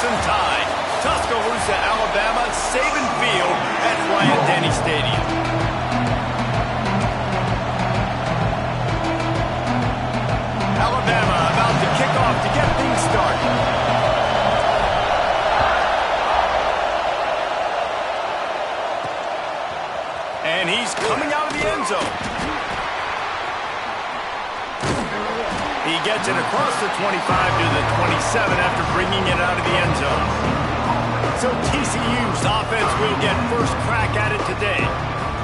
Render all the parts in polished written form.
Crimson Tide. Tuscaloosa, Alabama, Saban Field at Bryant-Denny Stadium. Alabama about to kick off to get things started. And he's coming out of the end zone. He gets it across the 25 to the 27 after bringing it out of the end zone. So TCU's offense will get first crack at it today.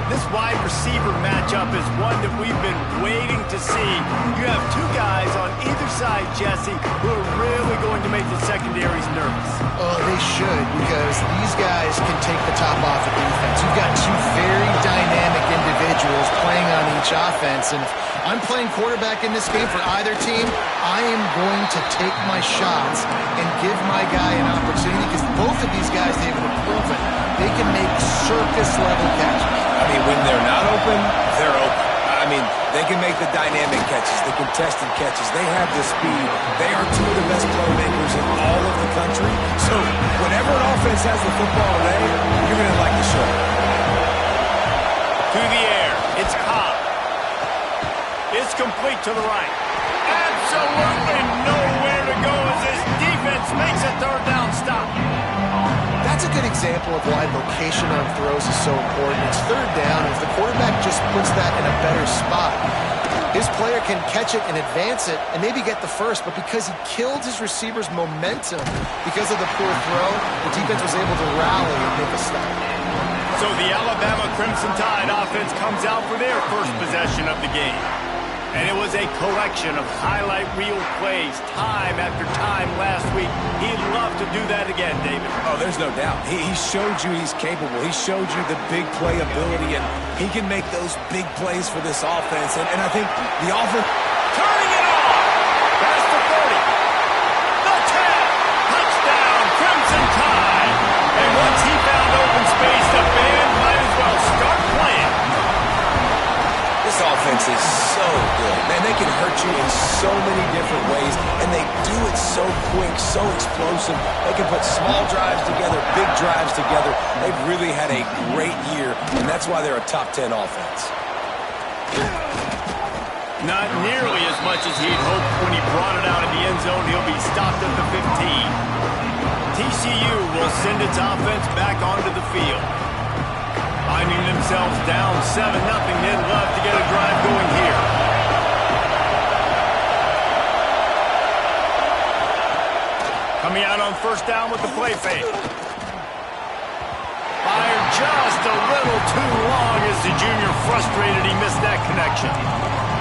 This wide receiver matchup is one that we've been waiting to see. You have two guys on either side, Jesse, who are really going to make the secondaries nervous. Oh, they should, because these guys can take the top off of defense. You've got two very dynamic individuals playing on each offense, and if I'm playing quarterback in this game for either team, I am going to take my shots and give my guy an opportunity, because both of these guys, they've proven they can make circus-level catches. I mean, when they're not open, they're open. I mean, they can make the dynamic catches, the contested catches. They have the speed. They are two of the best playmakers in all of the country. So whenever an offense has the football today, you're going to like the show. To the air. It's Cobb. It's complete to the right. Absolutely nowhere to go as this defense makes a third down stop. That's a good example of why location on throws is so important. It's third down, and if the quarterback just puts that in a better spot, his player can catch it and advance it and maybe get the first, but because he killed his receiver's momentum because of the poor throw, the defense was able to rally and make a stop. So the Alabama Crimson Tide offense comes out for their first possession of the game. And it was a collection of highlight reel plays time after time last week. He'd love to do that again, David. Oh, there's no doubt. He showed you he's capable. He showed you the big play ability, and he can make those big plays for this offense. And I think the offense... Turning it on! Past the 30. The 10. Touchdown, Crimson Tide. And once he found open space, the band might as well start playing. This offense is so good. Man, they can hurt you in so many different ways, and they do it so quick, so explosive. They can put small drives together, big drives together. They've really had a great year, and that's why they're a top 10 offense. Not nearly as much as he'd hoped when he brought it out of the end zone. He'll be stopped at the 15. TCU will send its offense back onto the field. Finding themselves down 7-0, they'd love to get a drive going here. Coming out on first down with the play fake. Fired just a little too long as the junior frustrated he missed that connection.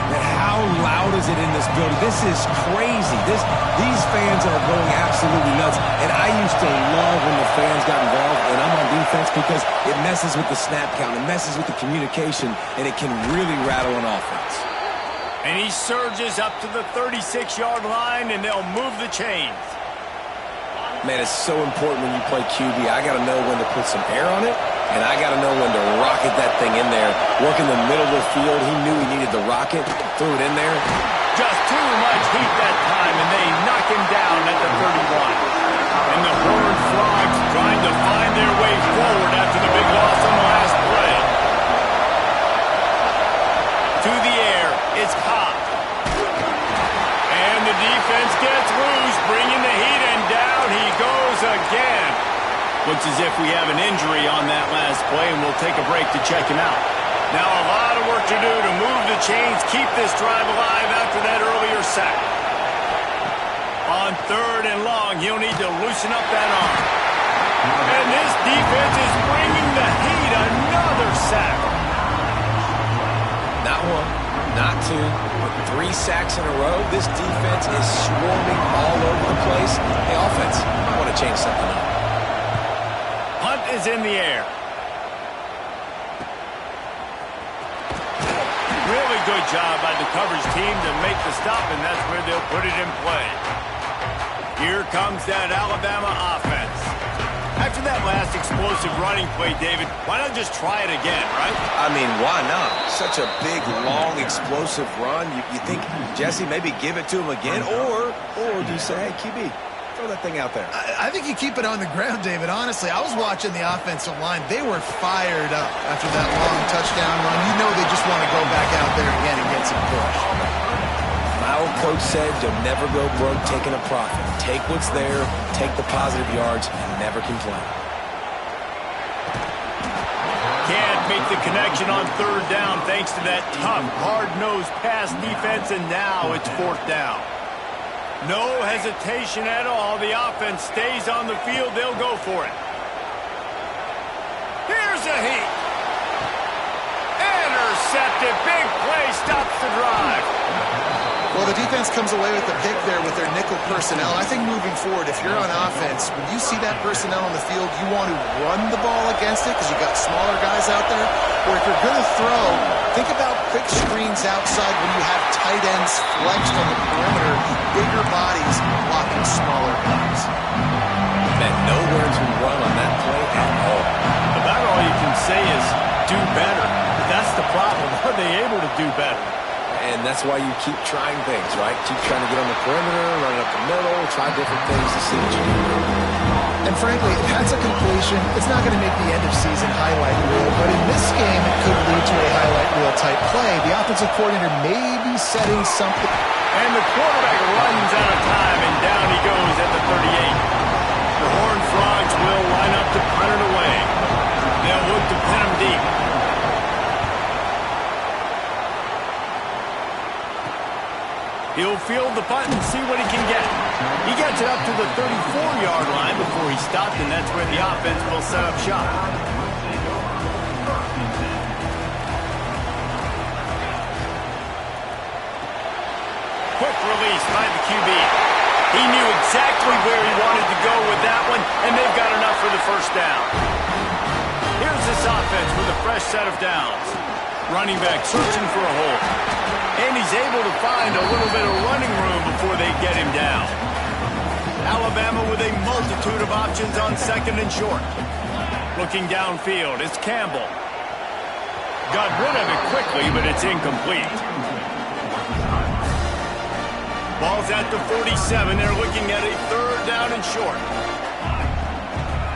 And how loud is it in this building? This is crazy. These fans are going absolutely nuts. And I used to love when the fans got involved, and I'm on defense, because it messes with the snap count, it messes with the communication, and it can really rattle an offense. And he surges up to the 36-yard line, and they'll move the chains. Man, it's so important when you play QB. I got to know when to put some air on it, and I got to know when to rocket that thing in there. Work in the middle of the field. He knew he needed the rocket, threw it in there. Just too much heat that time, and they knock him down at the 31. And the Horned Frogs trying to find their way forward after the big loss on the last play. To the air, it's Cobb. And the defense gets loose, bringing the heat, and down he goes again. Looks as if we have an injury on that last play, and we'll take a break to check him out. Now a lot of work to do to move the chains, keep this drive alive after that earlier sack. On third and long, he'll need to loosen up that arm. And this defense is bringing the heat, another sack. Not one, not two, but 3 sacks in a row. This defense is swarming all over the place. Hey, offense, I want to change something up. Hunt is in the air. Really good job by the coverage team to make the stop, and that's where they'll put it in play. Here comes that Alabama offense. After that last explosive running play, David, why not just try it again, right? I mean, why not? Such a big, long, explosive run. You think, Jesse, maybe give it to him again? Or do you say, hey, QB, Throw that thing out there. I think you keep it on the ground, David. Honestly, I was watching the offensive line. They were fired up after that long touchdown run. You know they just want to go back out there again and get some push. My old coach said you'll never go broke taking a profit. Take what's there, take the positive yards, and never complain. Can't make the connection on third down thanks to that tough, hard-nosed pass defense, and now it's fourth down. No hesitation at all. The offense stays on the field. They'll go for it. Here's a heat. Intercepted. Big play stops the drive. Well, the defense comes away with the pick there with their nickel personnel. I think moving forward, if you're on offense, when you see that personnel on the field, you want to run the ball against it because you've got smaller guys out there. Or if you're going to throw, think about quick screens outside when you have tight ends flexed on the perimeter, bigger bodies blocking smaller guys. And nowhere to run on that play at all. About all you can say is do better. That's the problem. Are they able to do better? And that's why you keep trying things, right? Keep trying to get on the perimeter, run it up the middle, try different things to see what you can do. And frankly, if that's a completion, it's not going to make the end-of-season highlight reel. But in this game, it could lead to a highlight reel type play. The offensive coordinator may be setting something. And the quarterback runs out of time, and down he goes at the 38. The Horned Frogs will line up to punt it away. They'll look to pin him deep. He'll field the punt and see what he can get. He gets it up to the 34-yard line before he stopped, and that's where the offense will set up shop. Quick release by the QB. He knew exactly where he wanted to go with that one, and they've got enough for the first down. Here's this offense with a fresh set of downs. Running back searching for a hole. And he's able to find a little bit of running room before they get him down. Alabama with a multitude of options on second and short. Looking downfield, it's Campbell. Got rid of it quickly, but it's incomplete. Ball's at the 47. They're looking at a third down and short.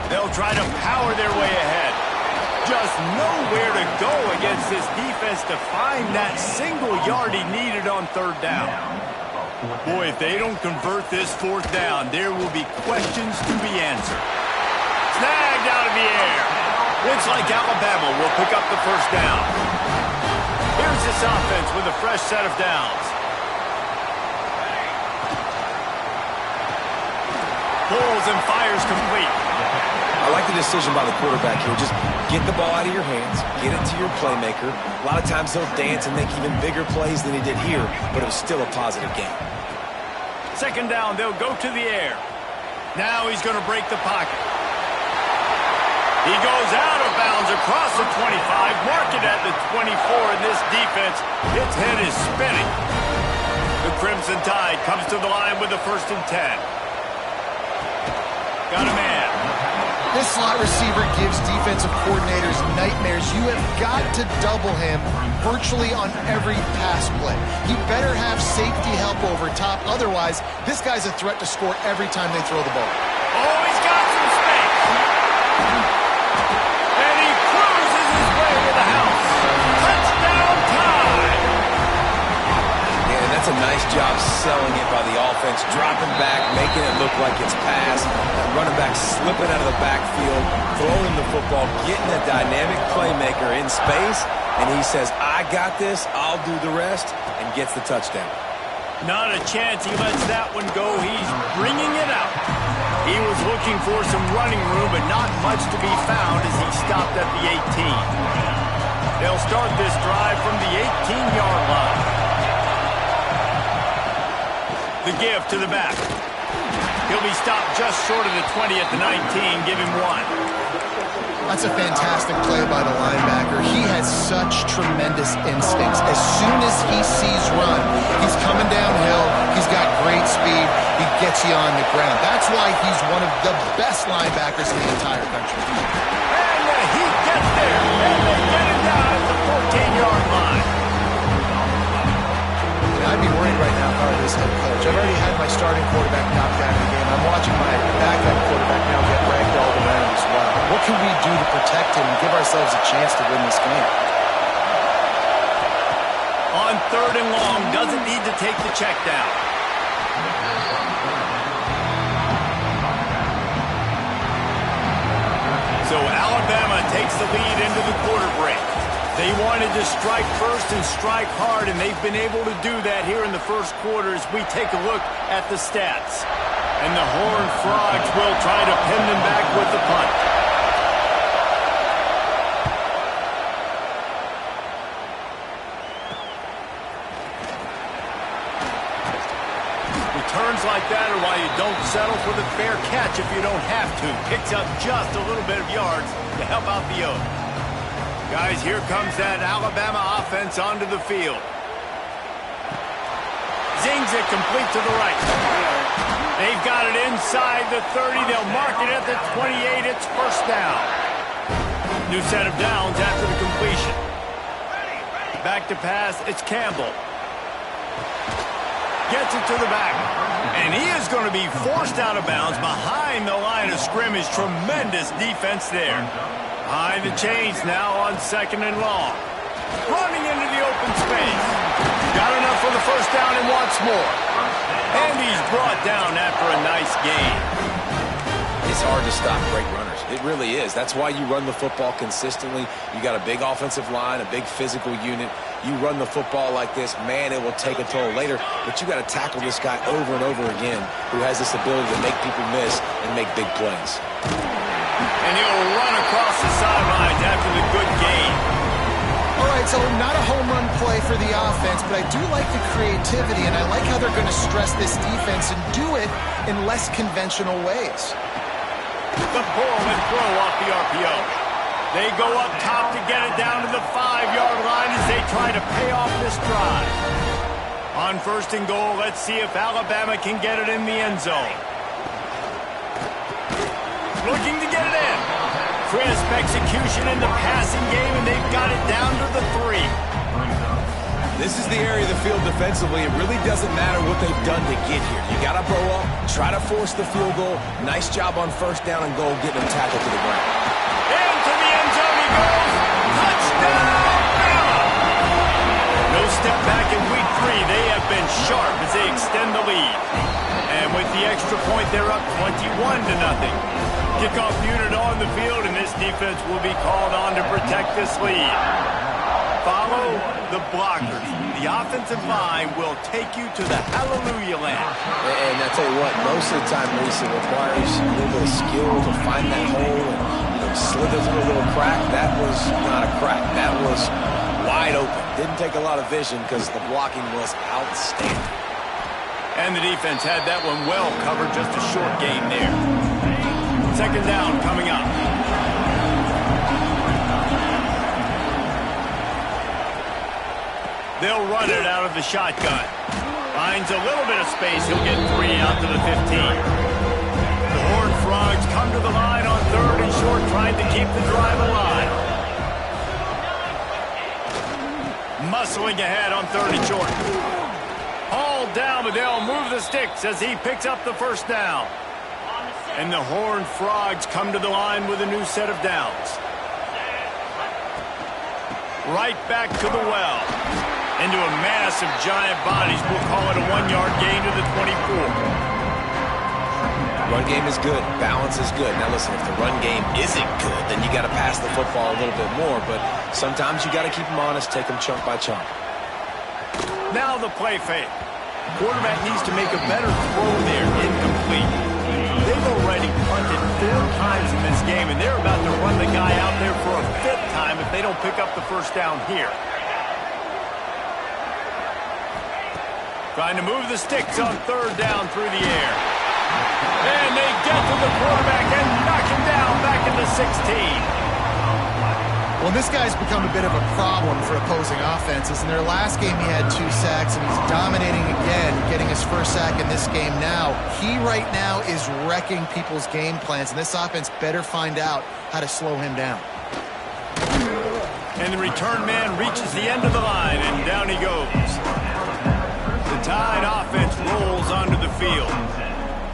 They'll try to power their way ahead. Just nowhere to go against this defense to find that single yard he needed on third down. Boy, if they don't convert this fourth down, there will be questions to be answered. Snagged out of the air. Looks like Alabama will pick up the first down. Here's this offense with a fresh set of downs. Pulls and fires complete. I like the decision by the quarterback here. Just get the ball out of your hands, get it to your playmaker. A lot of times he'll dance and make even bigger plays than he did here, but it was still a positive game. Second down, they'll go to the air. Now he's going to break the pocket. He goes out of bounds across the 25, mark it at the 24, and this defense, its head is spinning. The Crimson Tide comes to the line with the 1st and 10. Got a man. This slot receiver gives defensive coordinators nightmares. You have got to double him virtually on every pass play. He better have safety help over top. Otherwise, this guy's a threat to score every time they throw the ball. Oh, he's got some space. And he cruises his way to the house. Touchdown time. Yeah, and that's a nice job selling it by the offense, dropping back, making it look like it's pass. Running back slipping out of the backfield, throwing the football, getting a dynamic playmaker in space, and he says, I got this, I'll do the rest, and gets the touchdown. Not a chance he lets that one go. He's bringing it out. He was looking for some running room, but not much to be found as he stopped at the 18. They'll start this drive from the 18-yard line. The give to the back. He'll be stopped just short of the 20 at the 19. Give him 1. That's a fantastic play by the linebacker. He has such tremendous instincts. As soon as he sees run, he's coming downhill. He's got great speed. He gets you on the ground. That's why he's one of the best linebackers in the entire country. And he gets there. And they get him down at the 14-yard line. I'd be worried right now if I were this head coach. I've already had my starting quarterback knocked out of the game. I'm watching can we do to protect him and give ourselves a chance to win this game? On 3rd and long, doesn't need to take the check down. So Alabama takes the lead into the quarter break. They wanted to strike first and strike hard, and they've been able to do that here in the first quarter as we take a look at the stats. And the Horned Frogs will try to pin them back with the punt. Returns like that are why you don't settle for the fair catch if you don't have to. Picks up just a little bit of yards to help out the Oaks. Guys, here comes that Alabama offense onto the field. Zings it complete to the right. They've got it inside the 30. They'll mark it at the 28. It's first down. New set of downs after the completion. Back to pass. It's Campbell. Gets it to the back. And he is going to be forced out of bounds behind the line of scrimmage. Tremendous defense there. Behind the chains now on 2nd and long. Running into the open space. Got enough for the first down and wants more. And he's brought down after a nice gain. It's hard to stop great runners. It really is. That's why you run the football consistently. You got a big offensive line, a big physical unit. You run the football like this, man, it will take a toll later. But you got to tackle this guy over and over again who has this ability to make people miss and make big plays. And he'll run across the sidelines after the good gain. All right, so not a home run play for the offense, but I do like the creativity, and I like how they're going to stress this defense and do it in less conventional ways. The pull and throw off the RPO. They go up top to get it down to the 5-yard line as they try to pay off this drive. On 1st and goal, let's see if Alabama can get it in the end zone. Looking to get it in. Crisp execution in the passing game, and they've got it down to the 3. This is the area of the field defensively. It really doesn't matter what they've done to get here. You got to blow up, try to force the field goal. Nice job on 1st down and goal, getting them tackled to the ground. Into the end zone he goes. Touchdown, Bama! No step back in week 3. They have been sharp as they extend the lead. And with the extra point, they're up 21-0. Kickoff unit on the field, and this defense will be called on to protect this lead. Follow the blockers. The offensive line will take you to the hallelujah land. And I tell you what, most of the time, Reese, it requires a little bit of skill to find that hole and slither through a little crack. That was not a crack. That was wide open. Didn't take a lot of vision because the blocking was outstanding. And the defense had that one well covered, just a short gain there. 2nd down coming up. They'll run it out of the shotgun. Finds a little bit of space. He'll get 3 out to the 15. The Horned Frogs come to the line on 3rd and short, trying to keep the drive alive. Muscling ahead on 3rd and short. Hauled down, but they'll move the sticks as he picks up the first down. And the Horned Frogs come to the line with a new set of downs. Right back to the well. Into a mass of giant bodies. We'll call it a 1-yard gain to the 24. Run game is good. Balance is good. Now listen, if the run game isn't good, then you got to pass the football a little bit more. But sometimes you got to keep them honest, take them chunk by chunk. Now the play fake. Quarterback needs to make a better throw there. Incomplete. They've already punted 4 times in this game, and they're about to run the guy out there for a 5th time if they don't pick up the first down here. Trying to move the sticks on 3rd down through the air. And they get to the quarterback and knock him down back into 16. Well, this guy's become a bit of a problem for opposing offenses. In their last game, he had 2 sacks, and he's dominating again, getting his first sack in this game now. He right now is wrecking people's game plans, and this offense better find out how to slow him down. And the return man reaches the end of the line, and down he goes. The Tide offense rolls onto the field.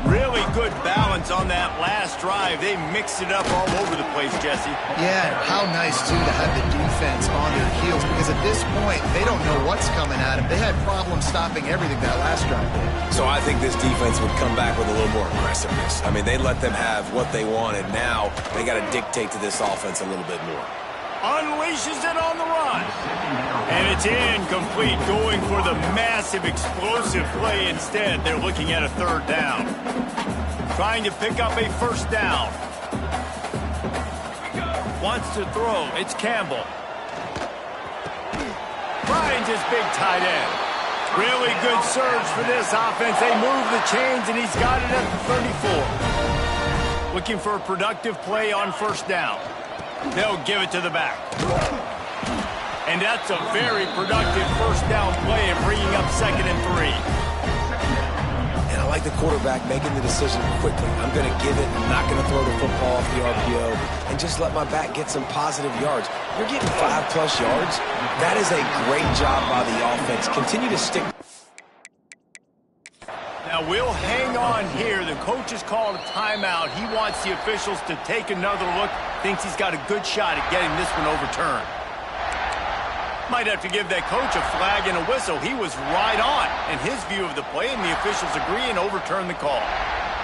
Really good balance on that last drive. They mixed it up all over the place, Jesse. Yeah, how nice, too, to have the defense on their heels, because at this point, they don't know what's coming at them. They had problems stopping everything that last drive did. So I think this defense would come back with a little more aggressiveness. I mean, they let them have what they wanted. Now they got to dictate to this offense a little bit more. Unleashes it on the run. And it's incomplete, going for the massive explosive play instead. They're looking at a third down. Trying to pick up a first down. Wants to throw. It's Campbell. Finds his big tight end. Really good surge for this offense. They move the chains, and he's got it at the 34. Looking for a productive play on first down. They'll give it to the back. And that's a very productive first down play and bringing up 2nd and 3. And I like the quarterback making the decision quickly. I'm going to give it. I'm not going to throw the football off the RPO and just let my back get some positive yards. You're getting 5+ yards. That is a great job by the offense. Continue to stick. Now we'll hang on here. The coach has called a timeout. He wants the officials to take another look. Thinks he's got a good shot at getting this one overturned. Might have to give that coach a flag and a whistle. He was right on in his view of the play, and the officials agree and overturn the call.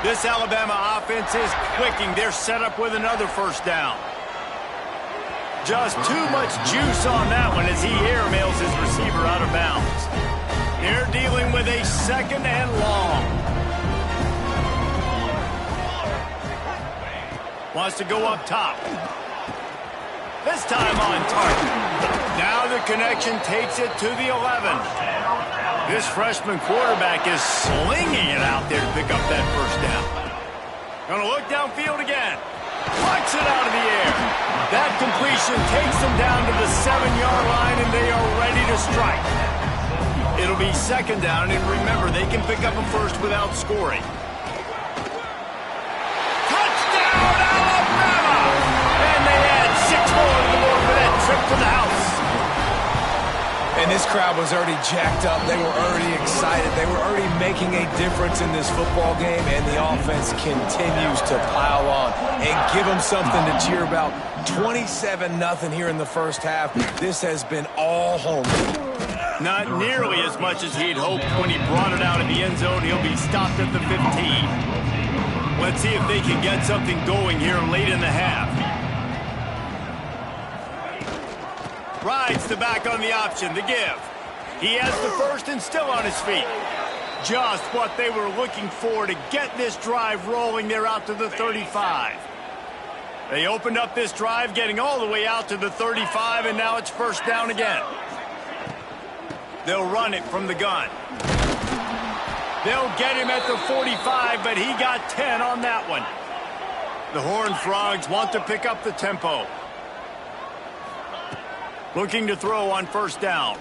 This Alabama offense is clicking. They're set up with another first down. Just too much juice on that one as he airmails his receiver out of bounds. They're dealing with a 2nd and long. Wants to go up top. This time on target. Now the connection takes it to the 11. This freshman quarterback is slinging it out there to pick up that first down. Gonna look downfield again. Flicks it out of the air. That completion takes them down to the 7-yard line, and they are ready to strike. It'll be 2nd down, and remember, they can pick up a first without scoring. Touchdown, Alabama! And they add 6 more to the board for that trip to the house. And this crowd was already jacked up. They were already excited. They were already making a difference in this football game, and the offense continues to plow on and give them something to cheer about. 27-0 here in the first half. This has been all home. Not nearly as much as he'd hoped when he brought it out of the end zone. He'll be stopped at the 15. Let's see if they can get something going here late in the half. Rides the back on the option, the give. He has the first and still on his feet. Just what they were looking for to get this drive rolling. They're out to the 35. They opened up this drive, getting all the way out to the 35, and now it's first down again. They'll run it from the gun. They'll get him at the 45, but he got 10 on that one. The Horned Frogs want to pick up the tempo. Looking to throw on first down.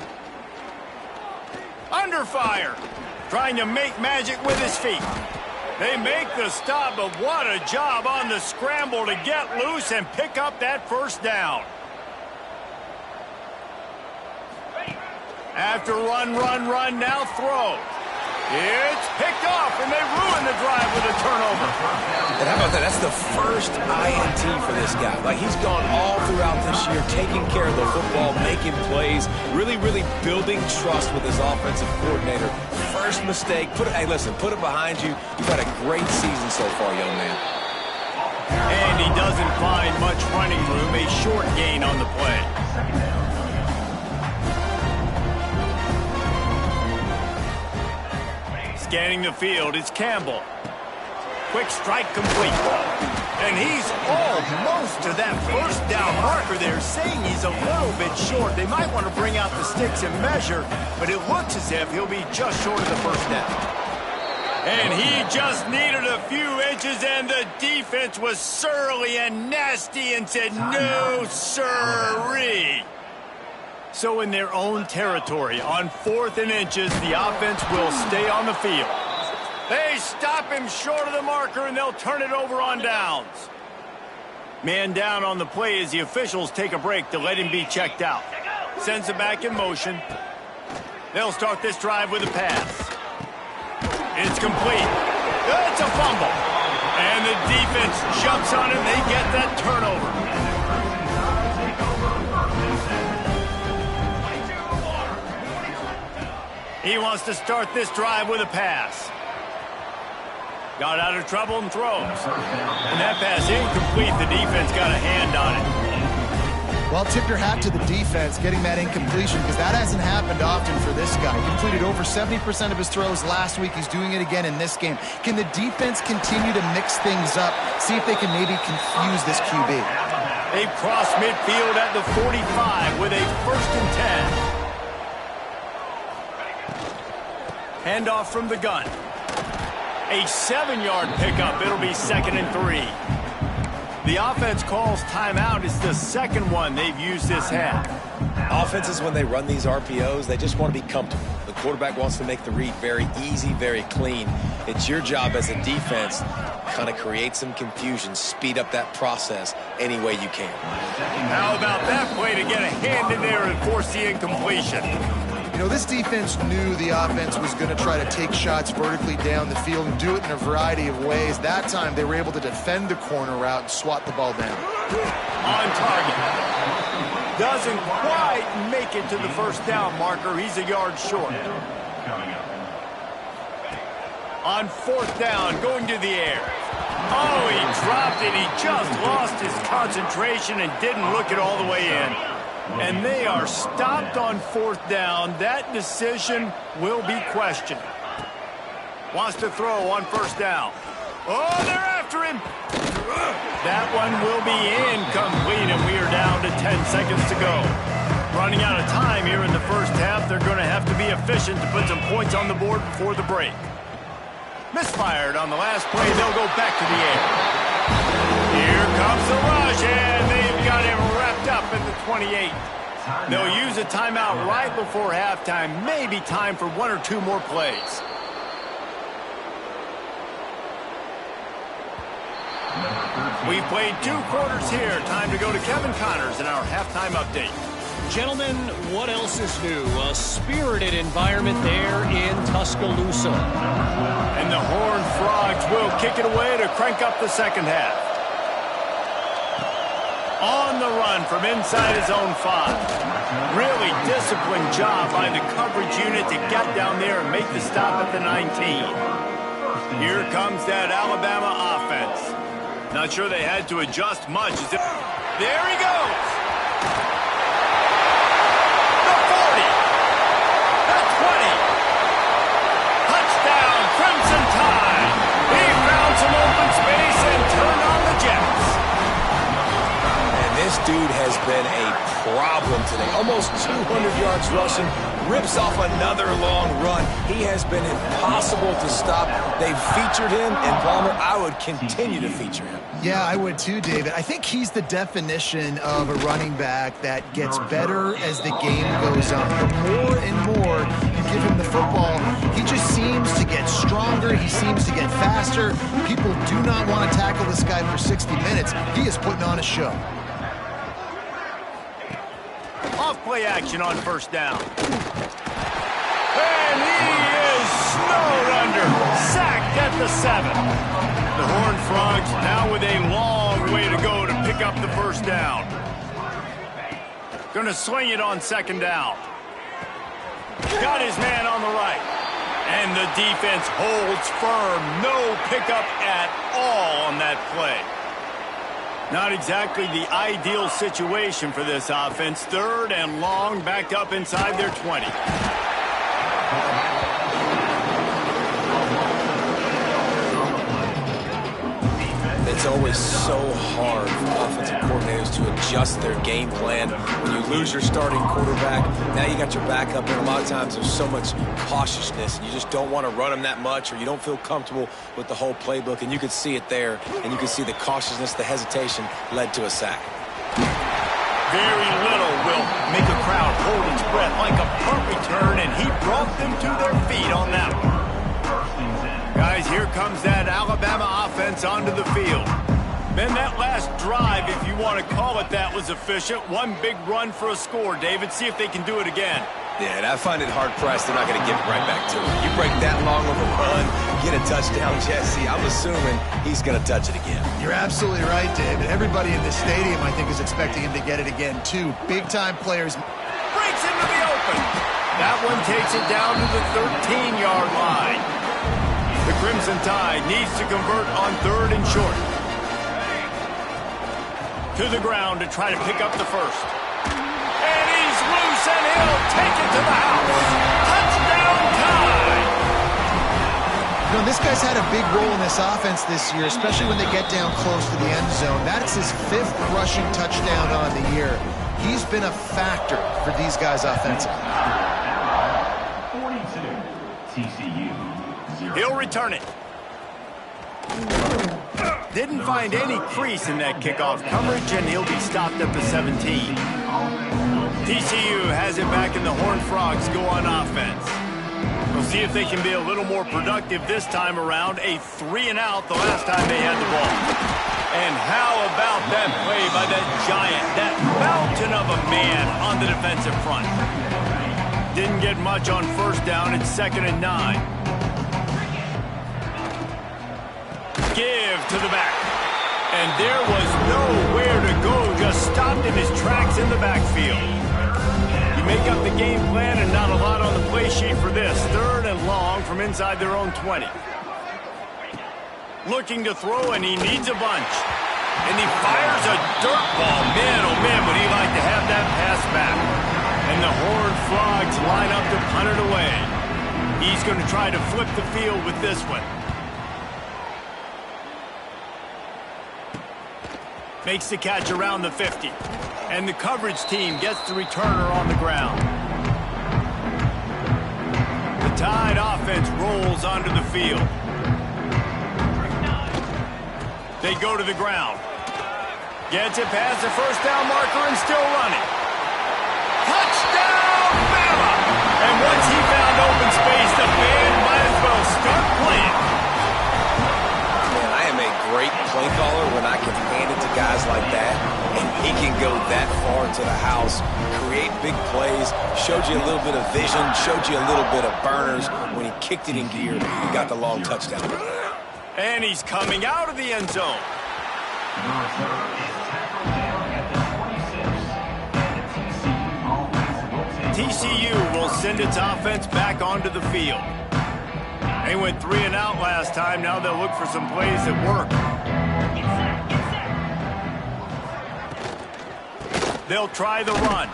Under fire. Trying to make magic with his feet. They make the stop, but what a job on the scramble to get loose and pick up that first down. After run, now throw. It's picked off, and they ruin the drive with a turnover. And how about that? That's the first INT for this guy. Like, he's gone all throughout this year, taking care of the football, making plays, really building trust with his offensive coordinator. First mistake. Hey, listen, put it behind you. You've had a great season so far, young man. And he doesn't find much running room. A short gain on the play. Scanning the field, it's Campbell. Quick strike complete. And he's almost to that first down marker there, saying he's a little bit short. They might want to bring out the sticks and measure, but it looks as if he'll be just short of the first down. And he just needed a few inches, and the defense was surly and nasty and said, no, sirree. So in their own territory, on 4th and inches, the offense will stay on the field. They stop him short of the marker, and they'll turn it over on downs. Man down on the play as the officials take a break to let him be checked out. Sends it back in motion. They'll start this drive with a pass. It's complete. It's a fumble. And the defense jumps on it, and they get that turnover. He wants to start this drive with a pass. Got out of trouble and throws. And that pass incomplete. The defense got a hand on it. Well, tip your hat to the defense getting that incompletion because that hasn't happened often for this guy. He completed over 70% of his throws last week. He's doing it again in this game. Can the defense continue to mix things up, see if they can maybe confuse this QB? They've crossed midfield at the 45 with a 1st and 10. Handoff from the gun. A 7-yard pickup. It'll be 2nd and 3. The offense calls timeout. It's the second one they've used this half. Offenses, when they run these RPOs, they just want to be comfortable. The quarterback wants to make the read very easy, very clean. It's your job as a defense kind of create some confusion, speed up that process any way you can. How about that play to get a hand in there and force the incompletion? You know, this defense knew the offense was going to try to take shots vertically down the field and do it in a variety of ways. That time, they were able to defend the corner route and swat the ball down. On target. Doesn't quite make it to the 1st down marker. He's a yard short. On 4th down, going to the air. Oh, he dropped it. He just lost his concentration and didn't look it all the way in. And they are stopped on 4th down. That decision will be questioned. Wants to throw on 1st down. Oh, they're after him. That one will be incomplete, and we are down to 10 seconds to go. Running out of time here in the 1st half. They're going to have to be efficient to put some points on the board before the break. Misfired on the last play. They'll go back to the air. Here comes the rush, and they've got him wrapped up at the 28. They'll use a timeout right before halftime. Maybe time for 1 or 2 more plays. We've played 2 quarters here. Time to go to Kevin Connors in our halftime update. Gentlemen, what else is new? A spirited environment there in Tuscaloosa. And the Horned Frogs will kick it away to crank up the 2nd half. On the run from inside his own 5. Really disciplined job by the coverage unit to get down there and make the stop at the 19. Here comes that Alabama offense. Not sure they had to adjust much. There he goes. The 40. The 20. Touchdown, Crimson Tide. He found some open space and turned on the Jets. This dude has been a problem today. Almost 200 yards rushing, rips off another long run. He has been impossible to stop. They've featured him, and Palmer, I would continue to feature him. Yeah, I would too, David. I think he's the definition of a running back that gets better as the game goes on. The more and more you give him the football, he just seems to get stronger. He seems to get faster. People do not want to tackle this guy for 60 minutes. He is putting on a show. Off-play action on 1st down. And he is snowed under. Sacked at the 7. The Horned Frogs now with a long way to go to pick up the 1st down. Going to swing it on 2nd down. Got his man on the right. And the defense holds firm. No pickup at all on that play. Not exactly the ideal situation for this offense. 3rd and long, backed up inside their 20. It's always so hard for offensive coordinators to adjust their game plan. When you lose your starting quarterback, now you got your backup, and a lot of times there's so much cautiousness. You just don't want to run them that much, or you don't feel comfortable with the whole playbook, and you could see it there, and you can see the cautiousness, the hesitation led to a sack. Very little will make a crowd hold its breath like a punt return, and he brought them to their feet on that one. Guys, here comes that Alabama offense onto the field. Man, that last drive, if you want to call it that, was efficient. One big run for a score, David. See if they can do it again. Yeah, and I find it hard-pressed they're not going to give it right back to him. You break that long of a run, get a touchdown, Jesse, I'm assuming he's going to touch it again. You're absolutely right, David. Everybody in this stadium, I think, is expecting him to get it again, too. Big-time players. Breaks into the open. That one takes it down to the 13-yard line. The Crimson Tide needs to convert on 3rd and short. To the ground to try to pick up the first. And he's loose, and he'll take it to the house. Touchdown Tide! You know, this guy's had a big role in this offense this year, especially when they get down close to the end zone. That's his 5th rushing touchdown on the year. He's been a factor for these guys offensively. 42, TCU, 0. He'll return it. Didn't find any crease in that kickoff coverage, and he'll be stopped at the 17. TCU has it back, and the Horned Frogs go on offense. We'll see if they can be a little more productive this time around. A 3-and-out the last time they had the ball. And how about that play by that giant, that mountain of a man on the defensive front? Didn't get much on first down. It's 2nd and 9. Give to the back. And there was nowhere to go, just stopped in his tracks in the backfield. You make up the game plan and not a lot on the play sheet for this. 3rd and long from inside their own 20. Looking to throw, and he needs a bunch. And he fires a dirt ball. Man, oh man, would he like to have that pass back. And the Horned Frogs line up to punt it away. He's going to try to flip the field with this one. Makes the catch around the 50. And the coverage team gets the returner on the ground. The Tide offense rolls onto the field. They go to the ground. Gets it past the first down marker and still running. Touchdown, Bama! And once he found open space, the band might as well start playing. Man, I am a great play caller when I can hand it to guys like that, and he can go that far to the house, create big plays, showed you a little bit of vision, showed you a little bit of burners when he kicked it in gear and got the long touchdown. And he's coming out of the end zone. TCU will send its offense back onto the field. They went 3-and-out last time. Now they'll look for some plays that work. They'll try the run.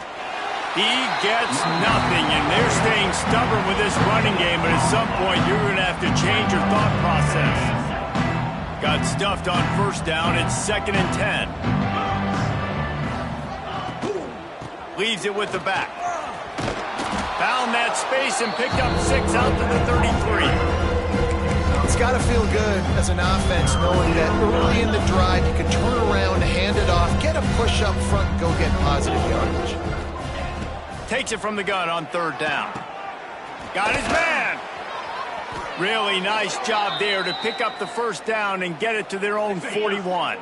He gets nothing, and they're staying stubborn with this running game, but at some point you're going to have to change your thought process. Got stuffed on first down. It's 2nd and 10. Leaves it with the back. Found that space and picked up 6 out to the 33. It's got to feel good as an offense knowing that early in the drive you can turn around, hand it off, get a push up front, and go get positive yardage. Takes it from the gun on 3rd down. Got his man. Really nice job there to pick up the first down and get it to their own 41.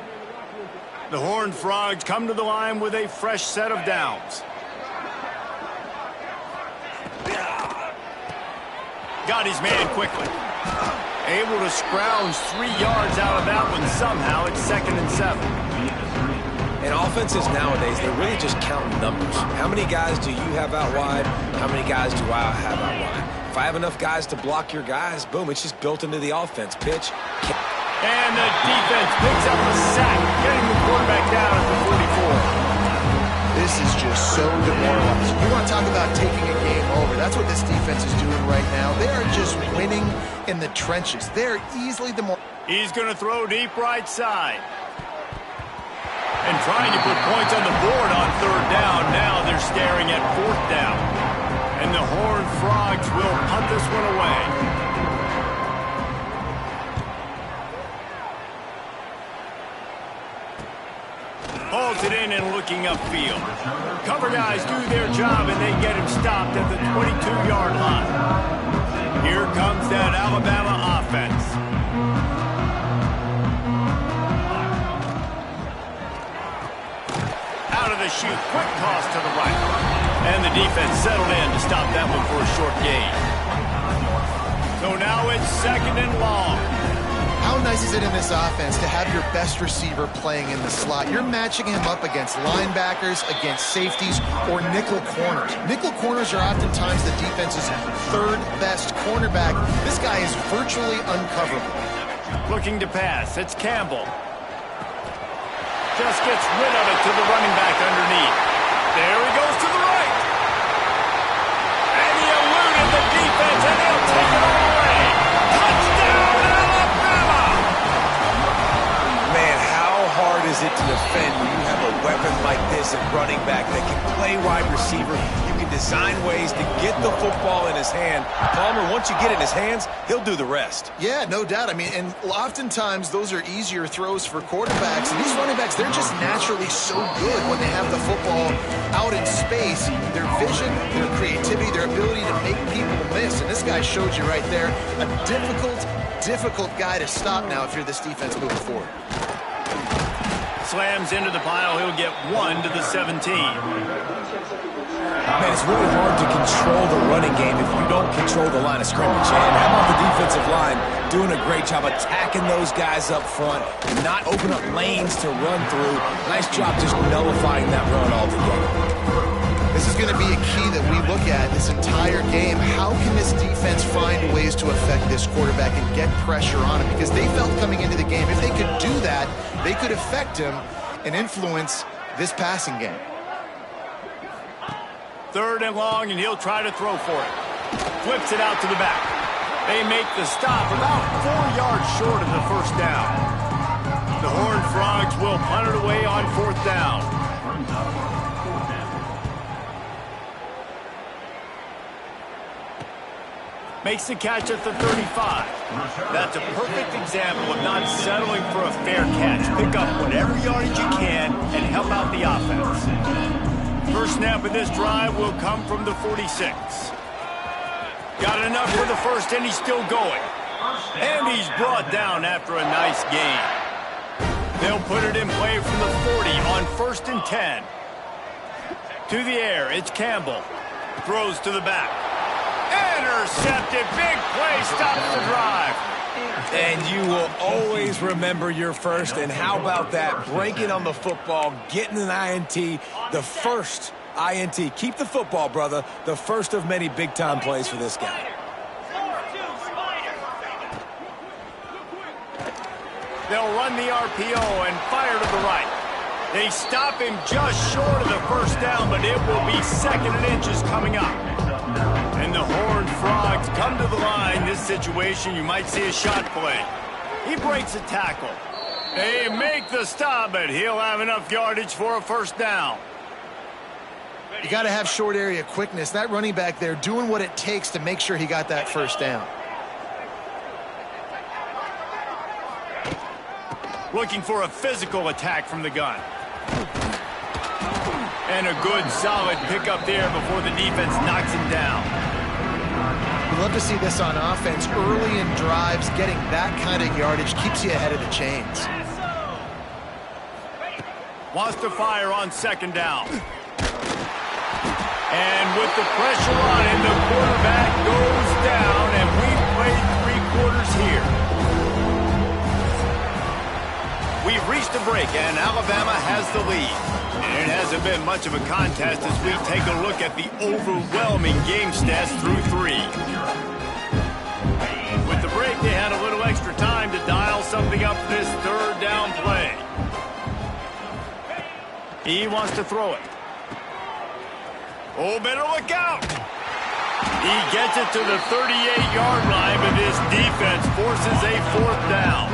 The Horned Frogs come to the line with a fresh set of downs. Got his man quickly. Able to scrounge 3 yards out of that one somehow. It's 2nd and 7. And offenses nowadays, they're really just counting numbers. How many guys do you have out wide? How many guys do I have out wide? If I have enough guys to block your guys, boom, it's just built into the offense. Pitch. And the defense picks up a sack, getting the quarterback down at the 44. This is just so demoralizing. You want to talk about taking a game over. That's what this defense is doing right now. They are just winning in the trenches. They're easily He's going to throw deep right side. And trying to put points on the board on 3rd down. Now they're staring at 4th down. And the Horned Frogs will punt this one away. Holds it in and looking upfield. Cover guys do their job, and they get him stopped at the 22-yard line. Here comes that Alabama offense. the chute. Quick toss to the right. And the defense settled in to stop that one for a short gain. So now it's 2nd and long. How nice is it in this offense to have your best receiver playing in the slot? You're matching him up against linebackers, against safeties, or nickel corners. Nickel corners are oftentimes the defense's 3rd best cornerback. This guy is virtually uncoverable. Looking to pass. It's Campbell. Just gets rid of it to the running back underneath. There he goes to the right. And he eluded the defense, and he'll take it all away. Touchdown, Alabama! Man, how hard is it to defend when you have a weapon like this at running back that can play wide receiver? You can design ways to get the football in his hand. Palmer, once you get it in his hands, he'll do the rest. Yeah, no doubt. I mean, and oftentimes those are easier throws for quarterbacks. And these running backs, they're just naturally so good when they have the football out in space. Their vision, their creativity, their ability to make people miss. And this guy showed you right there a difficult guy to stop now if you're this defense moving forward. Slams into the pile. He'll get 1 to the 17. Man, it's really hard to control the running game if you don't control the line of scrimmage. And how about the defensive line doing a great job attacking those guys up front and not open up lanes to run through. Nice job just nullifying that run altogether. This is going to be a key that we look at this entire game. How can this defense find ways to affect this quarterback and get pressure on him? Because they felt coming into the game, if they could do that, they could affect him and influence this passing game. 3rd and long, and he'll try to throw for it. Flips it out to the back. They make the stop about 4 yards short of the 1st down. The Horned Frogs will punt it away on 4th down. Makes the catch at the 35. That's a perfect example of not settling for a fair catch. Pick up whatever yardage you can and help out the offense. First snap of this drive will come from the 46. Got enough for the first, and he's still going. And he's brought down after a nice gain. They'll put it in play from the 40 on 1st and 10. To the air, it's Campbell. Throws to the back. Intercepted. Big play. Stops the drive. And you will always remember your first. And how about that? Breaking on the football, getting an INT, the first INT. Keep the football, brother. The first of many big-time plays for this guy. They'll run the RPO and fire to the right. They stop him just short of the 1st down, but it will be 2nd and inches coming up. And the Horned Frogs come to the line. This situation, you might see a shot play. He breaks a tackle. They make the stop, but he'll have enough yardage for a 1st down. You got to have short area quickness. That running back there doing what it takes to make sure he got that 1st down. Looking for a physical attack from the gun. And a good, solid pickup there before the defense knocks him down. We love to see this on offense. Early in drives, getting that kind of yardage keeps you ahead of the chains. Wants to fire on 2nd down. And with the pressure on him, the quarterback goes down, and we've played 3 quarters here. We've reached a break, and Alabama has the lead. And it hasn't been much of a contest as we take a look at the overwhelming game stats through 3. With the break, they had a little extra time to dial something up for this 3rd down play. He wants to throw it. Oh, better look out. He gets it to the 38-yard line, but this defense forces a 4th down.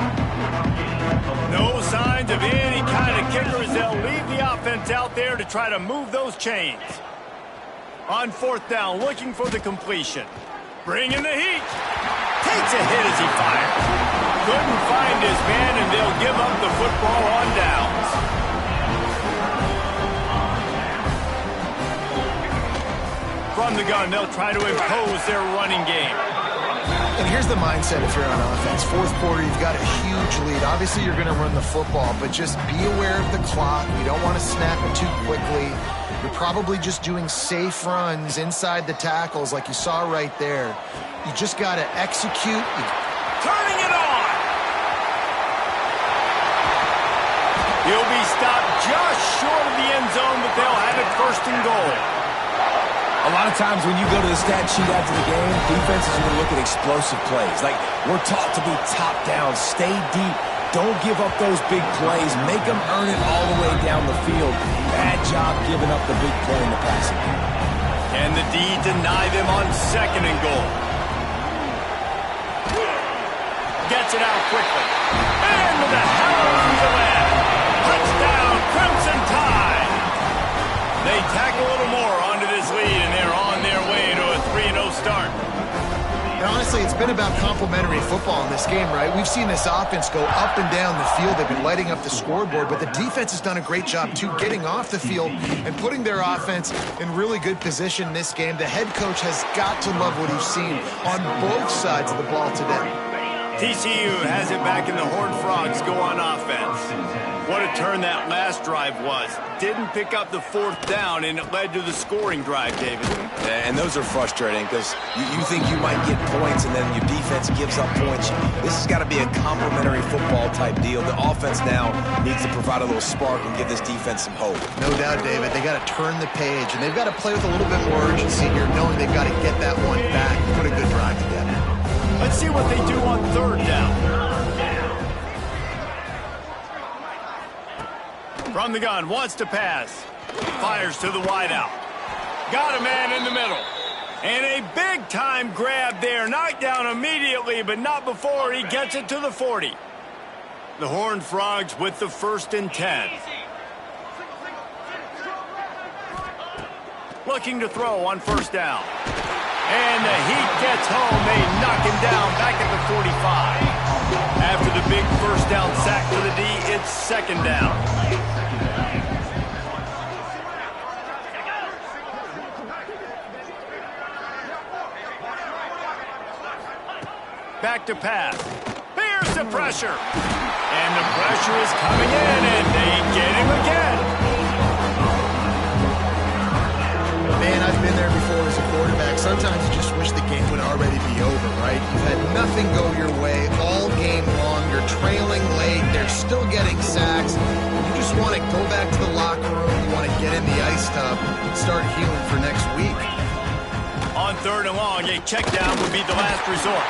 No signs of any kind of kickers. They'll leave the offense out there to try to move those chains. On 4th down, looking for the completion. Bringing the heat. Takes a hit as he fires. Couldn't find his man, and they'll give up the football on downs. From the gun, they'll try to impose their running game. And here's the mindset if you're on offense. Fourth quarter, you've got a huge lead. Obviously, you're going to run the football, but just be aware of the clock. You don't want to snap it too quickly. You're probably just doing safe runs inside the tackles like you saw right there. You just got to execute. Turning it on! He'll be stopped just short of the end zone, but they'll have it first and goal. A lot of times when you go to the stat sheet after the game, defenses are going to look at explosive plays. Like, we're taught to be top down, stay deep, don't give up those big plays, make them earn it all the way down the field. Bad job giving up the big play in the passing game. Can the D deny them on second and goal? Gets it out quickly. And with a hell of a land. Touchdown, Crimson Tide! They tack a little more onto this lead, and they're on their way to a 3-0 start. And honestly, it's been about complementary football in this game, right? We've seen this offense go up and down the field. They've been lighting up the scoreboard, but the defense has done a great job, too, getting off the field and putting their offense in really good position in this game. The head coach has got to love what he's seen on both sides of the ball today. TCU has it back, and the Horned Frogs go on offense. What a turn that last drive was. Didn't pick up the fourth down, and it led to the scoring drive, David. And those are frustrating because you think you might get points, and then your defense gives up points. This has got to be a complementary football type deal. The offense now needs to provide a little spark and give this defense some hope. No doubt, David. They got to turn the page, and they've got to play with a little bit more urgency here, knowing they've got to get that one back and put a good drive together. Let's see what they do on third down. From the gun, wants to pass. Fires to the wideout. Got a man in the middle. And a big-time grab there. Knocked down immediately, but not before he gets it to the 40. The Horned Frogs with the 1st and 10. Looking to throw on first down. And the heat gets home. They knock him down back at the 45. After the big first down sack for the D, it's second down. Back to pass. Here's the pressure. And the pressure is coming in, and they get him again. Man, I've been there before as a quarterback. Sometimes you just wish the game would already be over, right? You've had nothing go your way all game long. You're trailing late. They're still getting sacks. You just want to go back to the locker room. You want to get in the ice tub and start healing for next week. On third and long, a check down would be the last resort.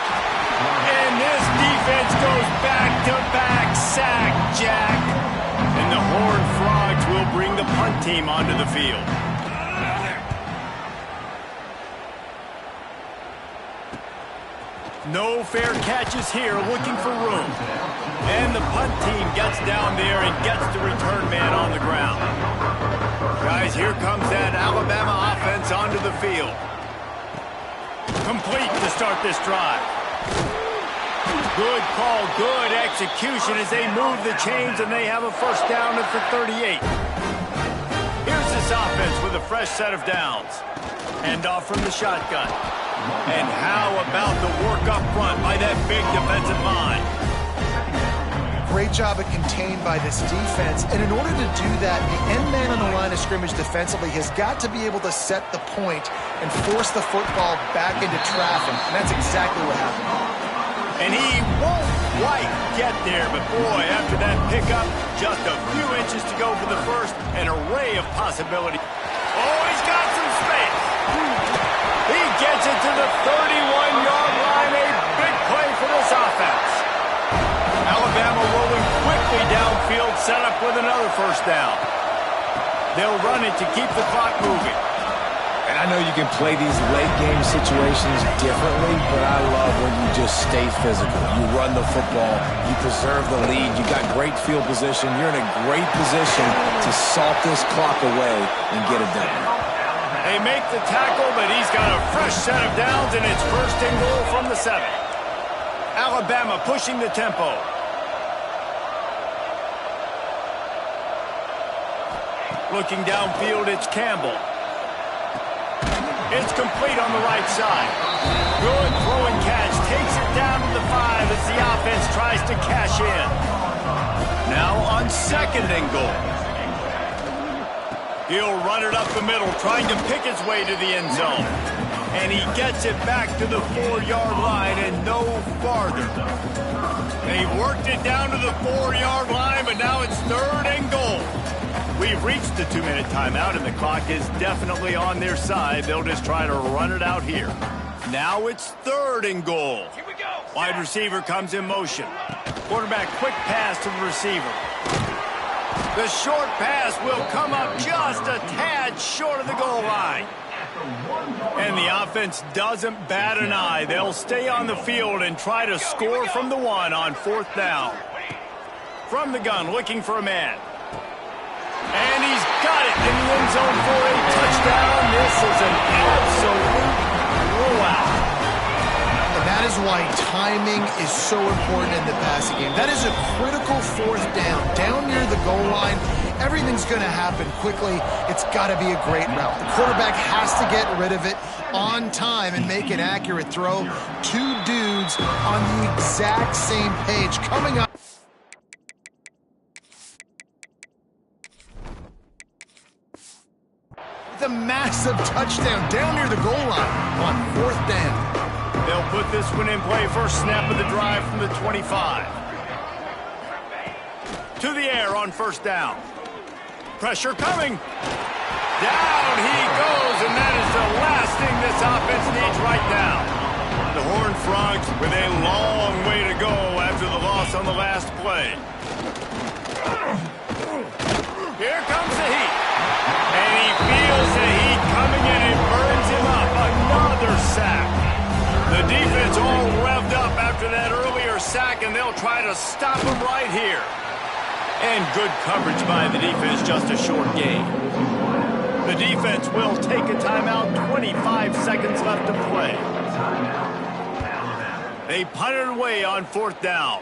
And this defense goes back-to-back sack, Jack. And the Horned Frogs will bring the punt team onto the field. No fair catches here, looking for room. And the punt team gets down there and gets the return man on the ground. Guys, here comes that Alabama offense onto the field. Complete to start this drive. Good call, good execution as they move the chains, and they have a first down at the 38. Here's this offense with a fresh set of downs. Hand off from the shotgun. And how about the work up front by that big defensive line? Great job at contained by this defense. And in order to do that, the end man on the line of scrimmage defensively has got to be able to set the point and force the football back into traffic. And that's exactly what happened. And he won't quite get there, but boy, after that pickup, just a few inches to go for the first, an array of possibility. Oh, he's got some space. He gets it to the 31-yard line, a big play for this offense. Alabama rolling quickly downfield, set up with another first down. They'll run it to keep the clock moving. And I know you can play these late-game situations differently, but I love when you just stay physical. You run the football, you preserve the lead, you got great field position, you're in a great position to salt this clock away and get it done. They make the tackle, but he's got a fresh set of downs, and it's first and goal from the 7. Alabama pushing the tempo. Looking downfield, it's Campbell. It's complete on the right side. Good throw and catch. Takes it down to the 5 as the offense tries to cash in. Now on 2nd and goal. He'll run it up the middle, trying to pick his way to the end zone. And he gets it back to the 4-yard line and no farther. They've worked it down to the 4-yard line, but now it's 3rd and goal. We've reached the 2-minute timeout, and the clock is definitely on their side. They'll just try to run it out here. Now it's 3rd and goal. Here we go. Wide receiver comes in motion. Quarterback quick pass to the receiver. The short pass will come up just a tad short of the goal line. And the offense doesn't bat an eye. They'll stay on the field and try to score from the 1 on 4th down. From the gun, looking for a man. And he's got it in the end zone for a touchdown. This is an absolute blowout. And that is why timing is so important in the passing game. That is a critical 4th down. Down near the goal line, everything's going to happen quickly. It's got to be a great route. The quarterback has to get rid of it on time and make an accurate throw. 2 dudes on the exact same page coming up. The massive touchdown down near the goal line on 4th down. They'll put this one in play. First snap of the drive from the 25. To the air on 1st down. Pressure coming. Down he goes, and that is the last thing this offense needs right now. The Horned Frogs with a long way to go after the loss on the last play. Here comes the heat. And he feels the heat coming in and burns him up. Another sack. The defense all revved up after that earlier sack, and they'll try to stop him right here. And good coverage by the defense, just a short gain. The defense will take a timeout, 25 seconds left to play. They punt it away on 4th down.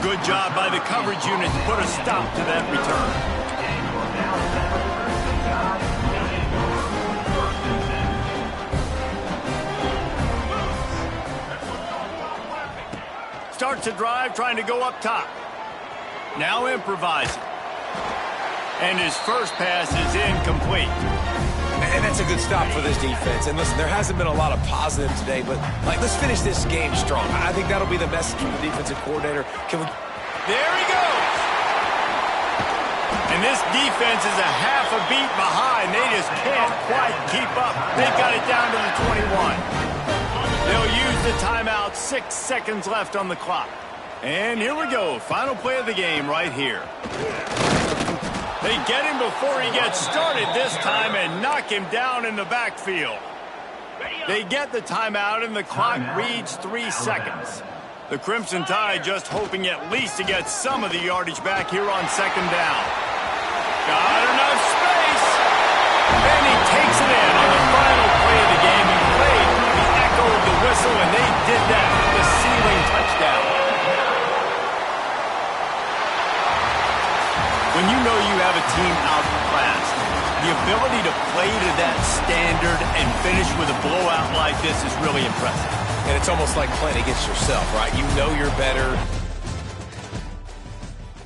Good job by the coverage unit to put a stop to that return. Starts a drive trying to go up top. Now improvising. And his first pass is incomplete. And that's a good stop for this defense. And listen, there hasn't been a lot of positive today, but let's finish this game strong. I think that'll be the message from the defensive coordinator. Can we? There he goes. And this defense is a half a beat behind. They just can't quite keep up. They've got it down to the 21. They'll use the timeout. 6 seconds left on the clock. And here we go. Final play of the game right here. They get him before he gets started this time and knock him down in the backfield. They get the timeout and the clock reads 3 seconds. The Crimson Tide just hoping at least to get some of the yardage back here on 2nd down. Got enough space. And he takes it in on the final play of the game. He played the echo of the whistle, and they did that with the ceiling touchdown. When you know you have a team outclassed, the ability to play to that standard and finish with a blowout like this is really impressive. And it's almost like playing against yourself, right? You know you're better.